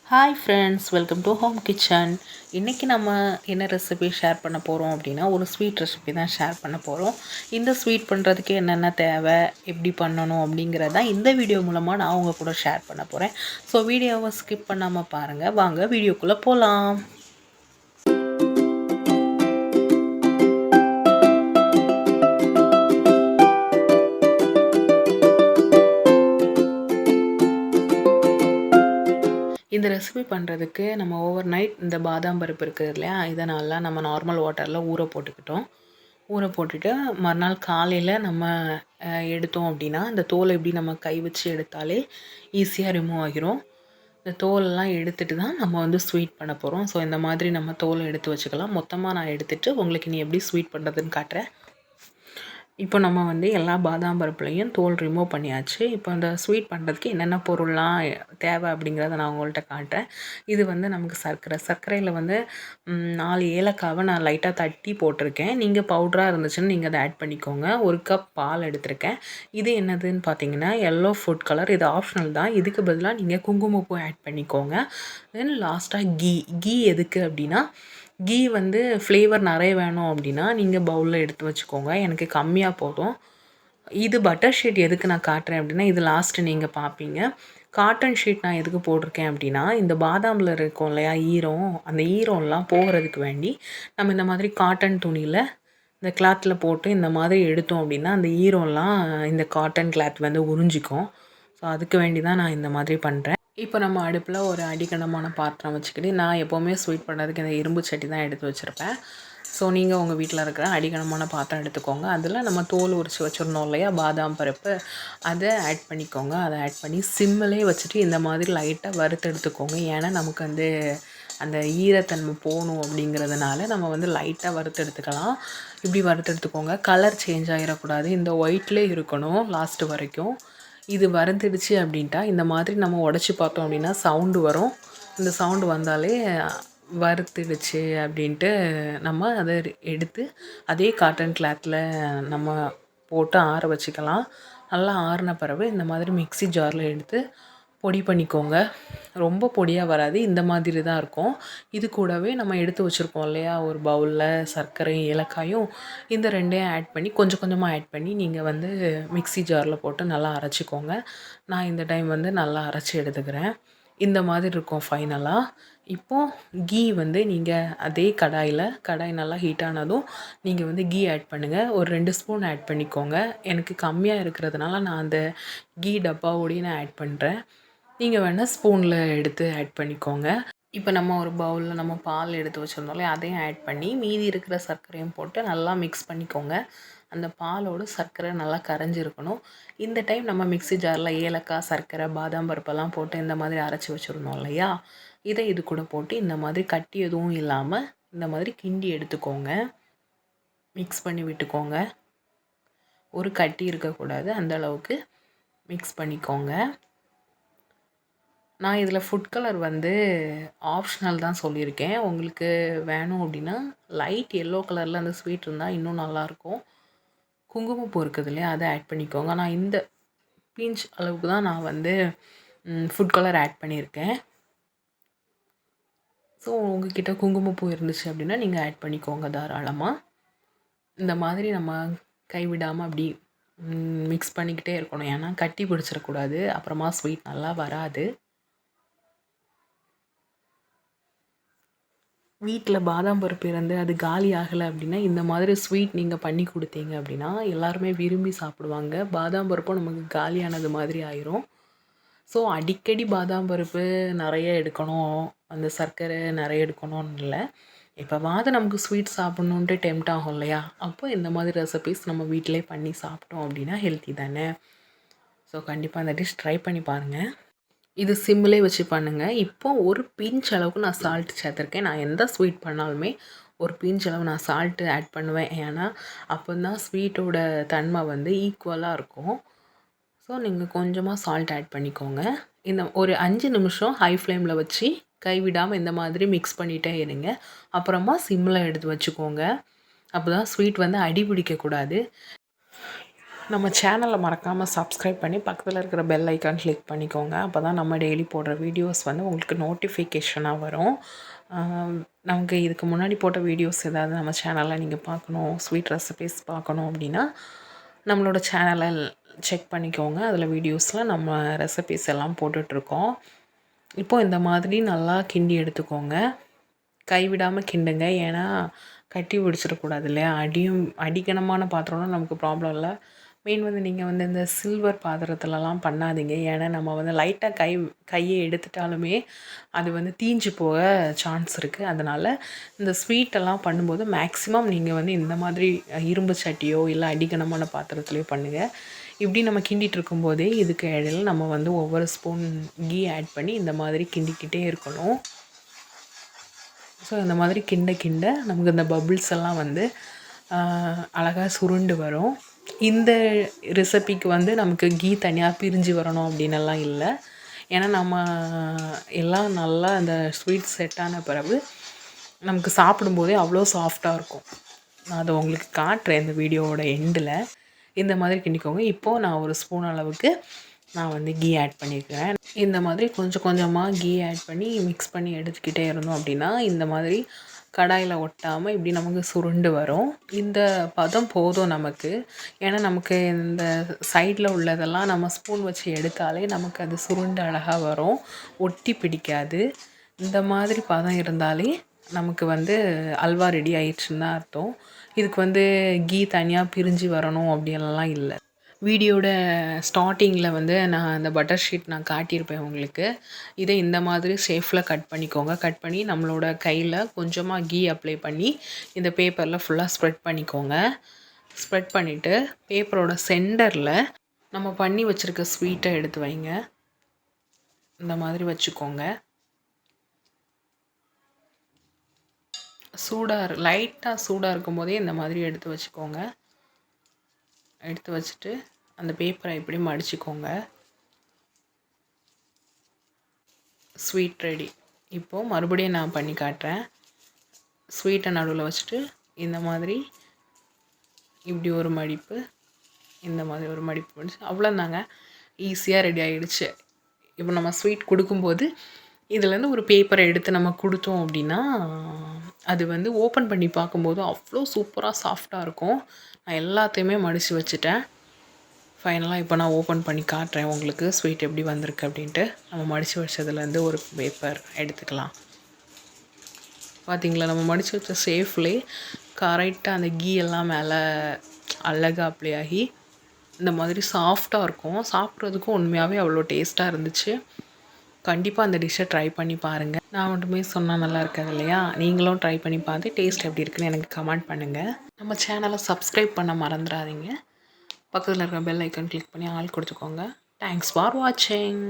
Hi friends, welcome to home kitchen. இன்றைக்கி நம்ம என்ன ரெசிபி ஷேர் பண்ண போகிறோம் அப்படின்னா, ஒரு ஸ்வீட் ரெசிபி தான் ஷேர் பண்ண போகிறோம். இந்த ஸ்வீட் பண்ணுறதுக்கு என்னென்ன தேவை, எப்படி பண்ணணும் அப்படிங்கிறத இந்த வீடியோ மூலமாக நான் உங்கள் கூட ஷேர் பண்ண போகிறேன். ஸோ வீடியோவை ஸ்கிப் பண்ணாமல் பாருங்கள். வாங்க வீடியோக்குள்ளே போகலாம். இந்த ரெசிபி பண்ணுறதுக்கு நம்ம ஓவர் நைட் இந்த பாதாம் பருப்பு இருக்குது இல்லையா, இதை நல்லா நம்ம நார்மல் வாட்டரில் ஊற போட்டுக்கிட்டோம். ஊற போட்டுட்டு மறுநாள் காலையில் நம்ம எடுத்தோம் அப்படின்னா, இந்த தோலை எப்படி நம்ம கை வச்சு எடுத்தாலே ஈஸியாக ரிமூவ் ஆகிரும். இந்த தோலெல்லாம் எடுத்துகிட்டு தான் நம்ம வந்து ஸ்வீட் பண்ண போகிறோம். ஸோ இந்த மாதிரி நம்ம தோலை எடுத்து வச்சுக்கலாம். மொத்தமாக நான் எடுத்துகிட்டு உங்களுக்கு நீ எப்படி ஸ்வீட் பண்ணுறதுன்னு காட்டுறேன். இப்போ நம்ம வந்து எல்லா பாதாம் பருப்புலையும் தோல் ரிமூவ் பண்ணியாச்சு. இப்போ அந்த ஸ்வீட் பண்ணுறதுக்கு என்னென்ன பொருள்லாம் தேவை அப்படிங்கிறத நான் உங்கள்கிட்ட காட்டுறேன். இது வந்து நமக்கு சர்க்கரையில் வந்து 4 ஏலக்காவை நான் லைட்டாக தட்டி போட்டிருக்கேன். நீங்கள் பவுடராக இருந்துச்சுன்னு நீங்கள் அதை ஆட் பண்ணிக்கோங்க. 1 கப் பால் எடுத்திருக்கேன். இது என்னதுன்னு பார்த்தீங்கன்னா எல்லோ ஃபுட் கலர். இது ஆப்ஷனல் தான். இதுக்கு பதிலாக நீங்கள் குங்குமப்பூ ஆட் பண்ணிக்கோங்க. தென் லாஸ்ட்டாக கீ எதுக்கு அப்படின்னா, கீ வந்து ஃப்ளேவர் நிறைய வேணும் அப்படின்னா நீங்கள் பவுலில் எடுத்து வச்சுக்கோங்க. எனக்கு கம்மியாக போதும். இது பட்டர் ஷீட் எதுக்கு நான் காட்டுறேன் அப்படின்னா, இது லாஸ்ட்டு நீங்கள் பார்ப்பீங்க. காட்டன் ஷீட் நான் எதுக்கு போட்டிருக்கேன் அப்படின்னா, இந்த பாதாமில் இருக்கும் இல்லையா ஈரம், அந்த ஈரம்லாம் போகிறதுக்கு வேண்டி நம்ம இந்த மாதிரி காட்டன் துணியில் இந்த கிளாத்தில் போட்டு இந்த மாதிரி எடுத்தோம் அப்படின்னா அந்த ஈரம்லாம் இந்த காட்டன் கிளாத் வந்து உறிஞ்சிக்கும். ஸோ அதுக்கு வேண்டி தான் நான் இந்த மாதிரி பண்ணுறேன். இப்போ நம்ம அடுப்பில் ஒரு அடிக்கனமான பாத்திரம் வச்சுக்கிட்டு, நான் எப்போவுமே ஸ்வீட் பண்ணுறதுக்கு இந்த இரும்பு சட்டி தான் எடுத்து வச்சுருப்பேன். ஸோ நீங்கள் உங்கள் வீட்டில் இருக்கிற அடிக்கனமான பாத்திரம் எடுத்துக்கோங்க. அதில் நம்ம தோல் உரித்து வச்சுருந்தோம் இல்லையா பாதாம் பருப்பு, அதை ஆட் பண்ணிக்கோங்க. அதை ஆட் பண்ணி சிம்மிலே வச்சுட்டு இந்த மாதிரி லைட்டாக வறுத்து எடுத்துக்கோங்க. ஏன்னா நமக்கு வந்து அந்த ஈரத்தன்மை போகணும் அப்படிங்கிறதுனால நம்ம வந்து லைட்டாக வறுத்து எடுத்துக்கலாம். இப்படி வறுத்து எடுத்துக்கோங்க. கலர் சேஞ்ச் ஆகிடக்கூடாது. இந்த ஒயிட்லேயே இருக்கணும் லாஸ்ட்டு வரைக்கும். இது வறுந்துடுச்சு அப்படின்ட்டா இந்த மாதிரி நம்ம உடச்சி பார்த்தோம் அப்படின்னா சவுண்டு வரும். இந்த சவுண்டு வந்தாலே வறுத்துடுச்சு அப்படின்ட்டு நம்ம அதை எடுத்து அதே காட்டன் கிளாத்தில் நம்ம போட்டு ஆற வச்சுக்கலாம். நல்லா ஆறின பிறகு இந்த மாதிரி மிக்ஸி ஜாரில் எடுத்து பொடி பண்ணிக்கோங்க. ரொம்ப பொடியாக வராது, இந்த மாதிரி தான் இருக்கும். இது கூடவே நம்ம எடுத்து வச்சுருக்கோம் இல்லையா ஒரு பவுலில் சர்க்கரையும் ஏலக்காயும், இந்த ரெண்டையும் ஆட் பண்ணி கொஞ்சம் கொஞ்சமாக ஆட் பண்ணி நீங்கள் வந்து மிக்ஸி ஜாரில் போட்டு நல்லா அரைச்சிக்கோங்க. நான் இந்த டைம் வந்து நல்லா அரைச்சி எடுத்துக்கிறேன். இந்த மாதிரி இருக்கும் ஃபைனலாக. இப்போது கீ வந்து நீங்கள் அதே கடாய் நல்லா ஹீட் ஆனதும் நீங்கள் வந்து கீ ஆட் பண்ணுங்கள். ஒரு 2 ஸ்பூன் ஆட் பண்ணிக்கோங்க. எனக்கு கம்மியாக இருக்கிறதுனால நான் அந்த கீ டப்பாவோடையே நான் ஆட் பண்ணுறேன். நீங்கள் வேணால் ஸ்பூனில் எடுத்து ஆட் பண்ணிக்கோங்க. இப்போ நம்ம ஒரு பவுலில் நம்ம பால் எடுத்து வச்சுருந்தோம்ல, அதையும் ஆட் பண்ணி மீதி இருக்கிற சர்க்கரையும் போட்டு நல்லா மிக்ஸ் பண்ணிக்கோங்க. அந்த பாலோடு சர்க்கரை நல்லா கரைஞ்சிருக்கணும். இந்த டைம் நம்ம மிக்ஸி ஜாரில் ஏலக்காய், சர்க்கரை, பாதாம் பருப்பெல்லாம் போட்டு இந்த மாதிரி அரைச்சி வச்சுருந்தோம் இல்லையா, இதை இது கூட போட்டு இந்த மாதிரி கட்டி எதுவும் இல்லாமல் இந்த மாதிரி கிண்டி எடுத்துக்கோங்க. மிக்ஸ் பண்ணி விட்டுக்கோங்க. ஒரு கட்டி இருக்கக்கூடாது, அந்த அளவுக்கு மிக்ஸ் பண்ணிக்கோங்க. நான் இதில் ஃபுட் கலர் வந்து ஆப்ஷனல் தான் சொல்லியிருக்கேன். உங்களுக்கு வேணும் அப்படின்னா லைட் எல்லோ கலரில் அந்த ஸ்வீட் இருந்தால் இன்னும் நல்லாயிருக்கும். குங்குமப்பூ இருக்குது இல்லையா, அதை ஆட் பண்ணிக்கோங்க. நான் இந்த பிஞ்ச் அளவுக்கு தான் நான் வந்து ஃபுட் கலர் ஆட் பண்ணியிருக்கேன். ஸோ உங்கள்கிட்ட குங்குமப்பூ இருந்துச்சு அப்படின்னா நீங்கள் ஆட் பண்ணிக்கோங்க தாராளமாக. இந்த மாதிரி நம்ம கைவிடாமல் அப்படி மிக்ஸ் பண்ணிக்கிட்டே இருக்கணும். ஏன்னா கட்டி பிடிச்சிடக்கூடாது, அப்புறமா ஸ்வீட் நல்லா வராது. வீட்டில் பாதாம் பருப்பு இருந்து அது காலி ஆகலை அப்படின்னா இந்த மாதிரி ஸ்வீட் நீங்கள் பண்ணி கொடுத்தீங்க அப்படின்னா எல்லாருமே விரும்பி சாப்பிடுவாங்க. பாதாம் பருப்பும் நமக்கு காலியானது மாதிரி ஆயிரும். ஸோ அடிக்கடி பாதாம் பருப்பு நிறைய எடுக்கணும், அந்த சர்க்கரை நிறைய எடுக்கணும்னு இல்லை. எப்போவாவது நமக்கு ஸ்வீட் சாப்பிட்ணுன்ட்டு டெம்ட் ஆகும் இல்லையா, அப்போ இந்த மாதிரி ரெசிபீஸ் நம்ம வீட்டிலே பண்ணி சாப்பிட்டோம் அப்படின்னா ஹெல்த்தி தானே. ஸோ கண்டிப்பாக அந்த டிஷ் ட்ரை பண்ணி பாருங்கள். இது சிம்மிலே வச்சு பண்ணுங்கள். இப்போ ஒரு பிஞ்ச் அளவுக்கு நான் சால்ட் சேர்த்துருக்கேன். நான் எந்த ஸ்வீட் பண்ணாலுமே ஒரு பிஞ்ச் அளவு நான் சால்ட்டு ஆட் பண்ணுவேன். ஏன்னா அப்போ தான் ஸ்வீட்டோட தன்மை வந்து ஈக்குவலாக இருக்கும். ஸோ நீங்கள் கொஞ்சமாக சால்ட் ஆட் பண்ணிக்கோங்க. இந்த ஒரு 5 நிமிஷம் ஹை ஃப்ளேமில் வச்சு கைவிடாமல் இந்த மாதிரி மிக்ஸ் பண்ணிகிட்டே இருங்க. அப்புறமா சிம்மில் எடுத்து வச்சுக்கோங்க. அப்போ தான் ஸ்வீட் வந்து அடி பிடிக்கக்கூடாது. நம்ம சேனலை மறக்காமல் சப்ஸ்கிரைப் பண்ணி பக்கத்தில் இருக்கிற பெல் ஐக்கான் கிளிக் பண்ணிக்கோங்க. அப்போ தான் நம்ம டெய்லி போடுற வீடியோஸ் வந்து உங்களுக்கு நோட்டிஃபிகேஷனாக வரும். நமக்கு இதுக்கு முன்னாடி போட்ட வீடியோஸ் ஏதாவது நம்ம சேனலில் நீங்கள் பார்க்கணும், ஸ்வீட் ரெசிபீஸ் பார்க்கணும் அப்படின்னா நம்மளோட சேனலை செக் பண்ணிக்கோங்க. அதில் வீடியோஸில் நம்ம ரெசிபீஸ் எல்லாம் போட்டுட்ருக்கோம். இப்போது இந்த மாதிரி நல்லா கிண்டி எடுத்துக்கோங்க. கைவிடாமல் கிண்டுங்க. ஏன்னா கட்டி பிடிச்சிடக்கூடாது இல்லையா? அடிக்கனமான பாத்திரம்னா நமக்கு ப்ராப்ளம் இல்லை. மெயின் வந்து நீங்கள் வந்து இந்த சில்வர் பாத்திரத்துலலாம் பண்ணாதீங்க. ஏன்னா நம்ம வந்து லைட்டாக கையை எடுத்துட்டாலுமே அது வந்து தீஞ்சு போக சான்ஸ் இருக்குது. அதனால் இந்த ஸ்வீட்டெல்லாம் பண்ணும்போது மேக்ஸிமம் நீங்கள் வந்து இந்த மாதிரி இரும்பு சட்டியோ இல்லை அடிக்கனமான பாத்திரத்துலையோ பண்ணுங்கள். இப்படி நம்ம கிண்டிகிட்டு இருக்கும்போதே இதுக்கு இடையில நம்ம வந்து ஒவ்வொரு ஸ்பூன் கீ ஆட் பண்ணி இந்த மாதிரி கிண்டிக்கிட்டே இருக்கணும். ஸோ இந்த மாதிரி கிண்ட நமக்கு இந்த பபுள்ஸ் எல்லாம் வந்து அழகாக சுருண்டு வரும். இந்த ரெசிபிக்கு வந்து நமக்கு கீ தனியாக பிரிஞ்சு வரணும் அப்படின்னெல்லாம் இல்லை. ஏன்னா நம்ம எல்லாம் நல்லா அந்த ஸ்வீட் செட்டான பிறகு நமக்கு சாப்பிடும்போதே அவ்வளோ சாஃப்டாக இருக்கும். நான் அதை உங்களுக்கு காட்டுறேன் இந்த வீடியோவோட எண்டில். இந்த மாதிரி கிண்டிக்கோங்க. இப்போது நான் ஒரு ஸ்பூன் அளவுக்கு நான் வந்து கீ ஆட் பண்ணியிருக்கிறேன். இந்த மாதிரி கொஞ்சம் கொஞ்சமாக கீ ஆட் பண்ணி மிக்ஸ் பண்ணி எடுத்துக்கிட்டே இருந்தோம் அப்படின்னா இந்த மாதிரி கடாயில் ஒட்டாமல் இப்படி நமக்கு சுருண்டு வரும். இந்த பதம் போதும் நமக்கு. ஏன்னா நமக்கு இந்த சைடில் உள்ளதெல்லாம் நம்ம ஸ்பூன் வச்சு எடுத்தாலே நமக்கு அது சுருண்டு அழகாக வரும், ஒட்டி பிடிக்காது. இந்த மாதிரி பதம் இருந்தாலே நமக்கு வந்து அல்வா ரெடி ஆயிடுச்சுன்னு தான் அர்த்தம். இதுக்கு வந்து கீ தனியாக பிரிஞ்சு வரணும் அப்படின்லாம் இல்லை. வீடியோட ஸ்டார்டிங்கில் வந்து நான் அந்த பட்டர் ஷீட் நான் காட்டியிருப்பேன் உங்களுக்கு. இதை இந்த மாதிரி ஷேஃபில் கட் பண்ணிக்கோங்க. கட் பண்ணி நம்மளோட கையில் கொஞ்சமாக கீ அப்ளை பண்ணி இந்த பேப்பரில் ஃபுல்லாக ஸ்ப்ரெட் பண்ணிக்கோங்க. ஸ்ப்ரெட் பண்ணிவிட்டு பேப்பரோட சென்டரில் நம்ம பண்ணி வச்சுருக்க ஸ்வீட்டை எடுத்து வைங்க. இந்த மாதிரி வச்சுக்கோங்க. லைட்டாக சூடாக இருக்கும்போதே இந்த மாதிரி எடுத்து வச்சுக்கோங்க. எடுத்து வச்சுட்டு அந்த பேப்பரை இப்படி மடிச்சுக்கோங்க. Sweet ready. இப்போது மறுபடியும் நான் பண்ணி காட்டுறேன். ஸ்வீட்டை நடுவில் வச்சுட்டு இந்த மாதிரி இப்படி ஒரு மடிப்பு, இந்த மாதிரி ஒரு மடிப்பு முடிச்சு அவ்வளோதாங்க. ஈஸியாக ரெடி ஆகிடுச்சு. இப்போ நம்ம ஸ்வீட் கொடுக்கும்போது இதுலேருந்து ஒரு பேப்பரை எடுத்து நம்ம கொடுத்தோம் அப்படின்னா அது வந்து ஓப்பன் பண்ணி பார்க்கும்போது அவ்வளோ சூப்பராக சாஃப்டாக இருக்கும். நான் எல்லாத்தையுமே மடித்து வச்சுட்டேன். ஃபைனலாக இப்போ நான் ஓப்பன் பண்ணி காட்டுறேன் உங்களுக்கு ஸ்வீட் எப்படி வந்திருக்கு அப்படின்ட்டு. நம்ம மடித்து வச்சதுலேருந்து ஒரு பேப்பர் எடுத்துக்கலாம். பார்த்திங்களா, நம்ம மடித்து வச்ச சேஃப்லேயே கரெக்டாக அந்த கீ எல்லாம் மேலே அழகாக அப்ளை ஆகி இந்த மாதிரி சாஃப்டாக இருக்கும். சாப்பிட்றதுக்கும் உண்மையாகவே அவ்வளோ டேஸ்ட்டாக இருந்துச்சு. கண்டிப்பாக அந்த டிஷ்ஷை ட்ரை பண்ணி பாருங்கள். நான் மட்டுமே சொன்னால் நல்லா இருக்காது இல்லையா? நீங்களும் ட்ரை பண்ணி பார்த்து டேஸ்ட் எப்படி இருக்குன்னு எனக்கு கமெண்ட் பண்ணுங்கள். நம்ம சேனலை சப்ஸ்கிரைப் பண்ண மறந்துடாதீங்க. பக்கத்தில் இருக்கிற பெல் ஐக்கான் கிளிக் பண்ணி ஆல் கொடுத்துக்கோங்க. தேங்க்ஸ் ஃபார் வாட்சிங்.